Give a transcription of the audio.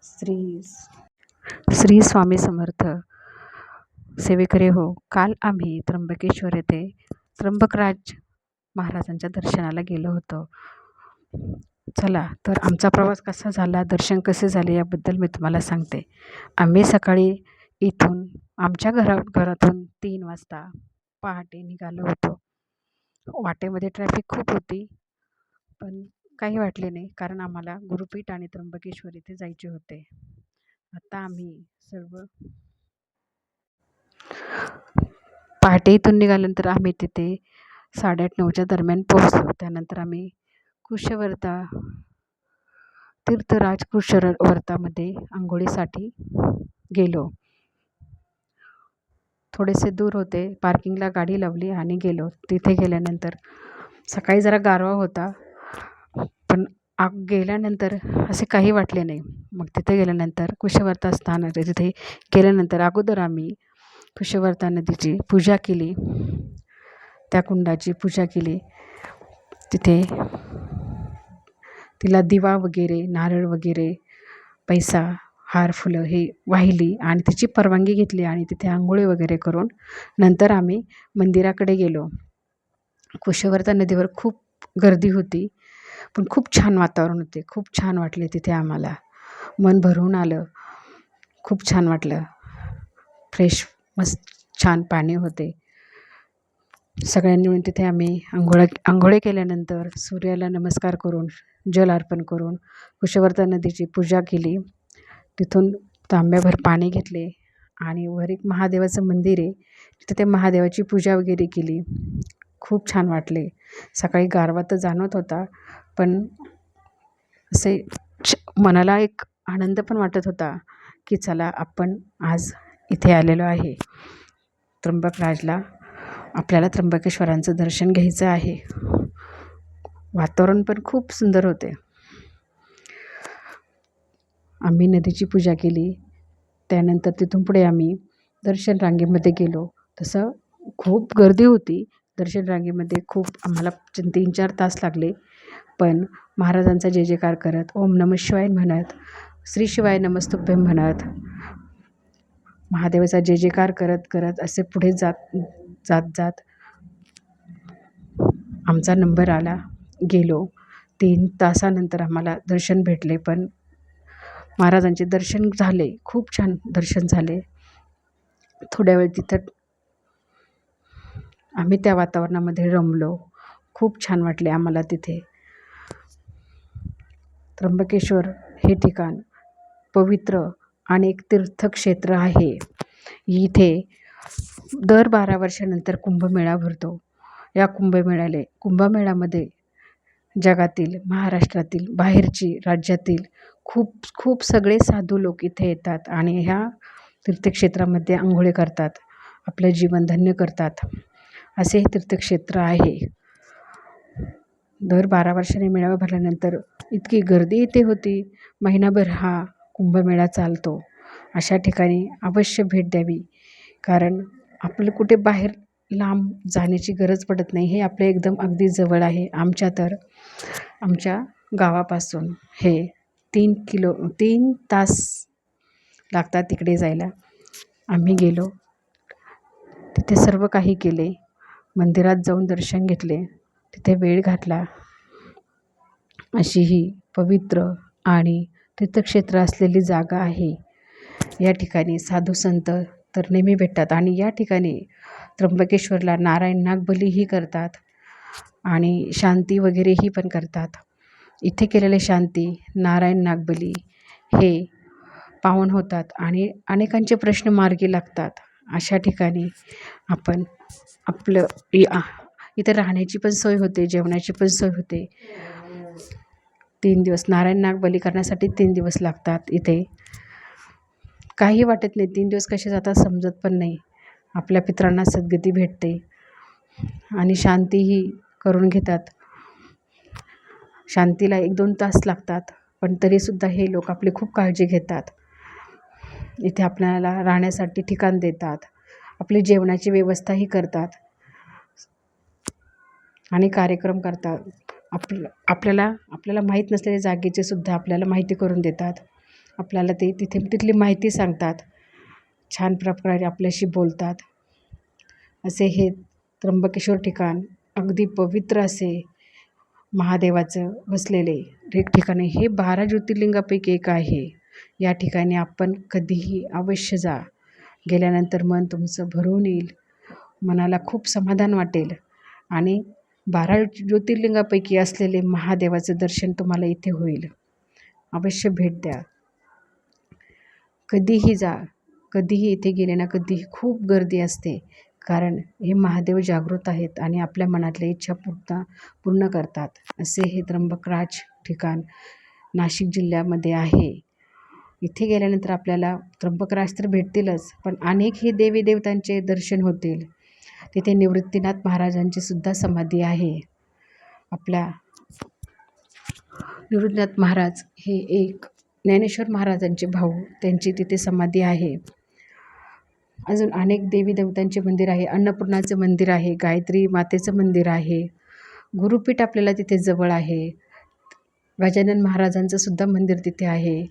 श्री श्री स्वामी समर्थ सेवेकरे हो. काल आम्ही त्र्यंबकेश्वर येथे त्र्यंबकराज महाराजांच्या दर्शनाला गेलो होतो. चला तर आमचा प्रवास कसा झाला, दर्शन कसे झाले याबद्दल मी तुम्हाला सांगते. आम्ही सकाळी इथून आमच्या घरातून 3 वाजता पहाटे निघालो होतो. वाटेमध्ये ट्रॅफिक खूप होती, पण काही वाटले नाही, कारण आम्हाला गुरुपीठ आणि त्र्यंबकेश्वर इथे जायचे होते. आता आम्ही सर्व पहाटे इथून निघाल्यानंतर आम्ही तिथे 8:30-9च्या दरम्यान पोहोचलो. त्यानंतर आम्ही कुशवर्ता तीर्थराज कुशवर्तामध्ये अंघोळीसाठी गेलो. थोडेसे दूर होते, पार्किंगला गाडी लावली आणि गेलो. तिथे गेल्यानंतर सकाळी जरा गारवा होता, पण गेल्यानंतर असे काही वाटले नाही. मग तिथे गेल्यानंतर कुशवर्ता स्थान आहे, तिथे गेल्यानंतर अगोदर आम्ही कुशवर्ता नदीची पूजा केली, त्या कुंडाची पूजा केली. तिथे तिला दिवा वगैरे, नारळ वगैरे, पैसा, हार, फुलं हे वाहिली आणि तिची परवानगी घेतली आणि तिथे आंघोळी वगैरे करून नंतर आम्ही मंदिराकडे गेलो. कुशवर्ता नदीवर खूप गर्दी होती, पण खूप छान वातावरण होते. खूप छान वाटले तिथे आम्हाला, मन भरून आलं. खूप छान वाटलं, फ्रेश मस्त छान पाणी होते. सगळ्यांनी मिळून तिथे आम्ही आंघोळी केल्यानंतर सूर्याला नमस्कार करून, जल अर्पण करून कुशवर्ता नदीची पूजा केली. तिथून तांब्याभर पाणी घेतले आणि वर एक महादेवाचं मंदिर आहे, तिथे ते महादेवाची पूजा वगैरे केली. खूप छान वाटले. सकाळी गारवा तर जाणवत होता, पण असे मनाला एक आनंद पण वाटत होता की चला आपण आज इथे आलेलो आहे त्र्यंबकराजला, आपल्याला त्र्यंबकेश्वरांचं दर्शन घ्यायचं आहे. वातावरण पण खूप सुंदर होते. आम्ही नदीची पूजा केली. त्यानंतर तिथून पुढे आम्ही दर्शन रांगेमध्ये गेलो. तसं खूप गर्दी होती. दर्शन रांगेमध्ये खूप आम्हाला 3-4 तास लागले, पण महाराजांचा जय जयकार करत, ओम नमः शिवाय म्हणत, श्री शिवाय नमस्तुभ्यं म्हणत, महादेवाचा जय जयकार करत करत असे पुढे जात आमचा नंबर आला. गेलो. 3 तासानंतर आम्हाला दर्शन भेटले, पण महाराजांचे दर्शन झाले. खूप छान दर्शन झाले. थोड्या वेळ तिथं आम्ही त्या वातावरणामध्ये रमलो. खूप छान वाटले आम्हाला तिथे. त्र्यंबकेश्वर हे ठिकाण पवित्र आणि एक तीर्थक्षेत्र आहे. इथे दर 12 वर्षानंतर कुंभमेळा भरतो. या कुंभमेळ्यामध्ये जगातील, महाराष्ट्रातील, बाहेरची, राज्यातील खूप सगळे साधू लोक इथे येतात आणि ह्या तीर्थक्षेत्रामध्ये अंघोळी करतात, आपलं जीवन धन्य करतात. असे हे तीर्थक्षेत्र आहे. दर 12 वर्षांनी मेळावा भरल्यानंतर इतकी गर्दी इथे होती. महिनाभर हा कुंभमेळा चालतो. अशा ठिकाणी अवश्य भेट द्यावी, कारण आपलं कुठे बाहेर लांब जाण्याची गरज पडत नाही. हे आपलं एकदम अगदी जवळ आहे. आमच्या गावापासून हे 3 तास लागतात तिकडे जायला. आम्ही गेलो, तिथे सर्व काही केले. मंदिरात जाऊन दर्शन घेतले, तिथे वेळ घातला. अशी ही पवित्र आणि तीर्थक्षेत्र असलेली जागा आहे. या ठिकाणी साधू संत तर नेहमी भेटतात आणि या ठिकाणी त्र्यंबकेश्वरला नारायण नागबलीही करतात आणि शांती वगैरेही पण करतात. इथे केलेले शांती, नारायण नागबली हे पावन होतात आणि अनेकांचे प्रश्न मार्गी लागतात. अशा ठिकाणी आपण आपलं इथे राहण्याची पण सोय होते, जेवणाची पण सोय होते. 3 दिवस नारायण नागबली करण्यासाठी 3 दिवस लागतात. इथे काही वाटत नाही, 3 दिवस कसे जातात समजत पण नाही. आपल्या पितरांना सद्गती भेटते आणि शांतीही करून घेतात. शांतीला 1-2 तास लागतात, पण तरीसुद्धा हे लोक आपली खूप काळजी घेतात. इथे आपल्याला राहण्यासाठी ठिकाण देतात, आपली जेवणाची व्यवस्थाही करतात आणि कार्यक्रम करतात. आपल्याला माहीत नसलेल्या जागेची सुद्धा आपल्याला माहिती करून देतात. आपल्याला ते तिथली माहिती सांगतात, छान प्रकारे आपल्याशी बोलतात. असे हे त्र्यंबकेश्वर ठिकाण अगदी पवित्र असे महादेवाचं वसलेले ठिकाण हे 12 ज्योतिर्लिंगापैकी एक आहे. या ठिकाणी आपण कधीही अवश्य जा. गेल्यानंतर मन तुमचं भरून येईल, मनाला खूप समाधान वाटेल आणि 12 ज्योतिर्लिंगापैकी असलेले महादेवाचं दर्शन तुम्हाला इथे होईल. अवश्य भेट द्या. कधीही जा, कधीही इथे गेले ना, कधीही खूप गर्दी असते, कारण हे महादेव जागृत आहेत आणि आपल्या मनातल्या इच्छा पूर्ण करतात. असे हे त्र्यंबकराज ठिकाण नाशिक जिल्ह्यामध्ये आहे. इथे गेल्यानंतर आपल्याला त्र्यंबकराज तर भेटतीलच, पण अनेक हे देवी देवतांचे दर्शन होतील. तिथे निवृत्तीनाथ महाराजांची सुद्धा समाधी आहे. आपल्या निवृत्तीनाथ महाराज हे एक ज्ञानेश्वर महाराजांचे भाऊ, त्यांची तिथे समाधी आहे. अजून अनेक देवी देवतांचे मंदिर आहे. अन्नपूर्णाचं मंदिर आहे, गायत्री मातेचं मंदिर आहे, गुरुपीठ आपल्याला तिथे जवळ आहे, गजानन महाराजांचं सुद्धा मंदिर तिथे आहे.